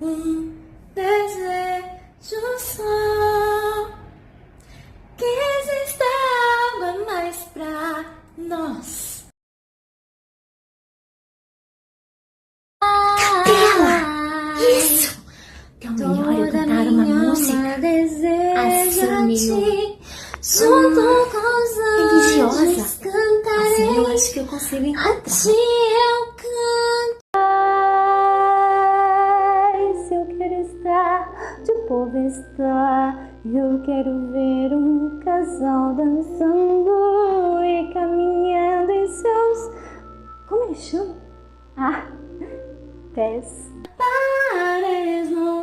um desejo só, que exista algo a mais pra nós. Capela! Isso! Que é o melhor eu cantar uma música assim, junto com os religiosa. anjos cantarei. Assim eu acho que eu consigo encontrar. A ti eu canto. Se eu quero estar, de povo estar. Eu quero ver um casal dançando e caminhando em seus... Como ele chama? Ah, pés. Pares no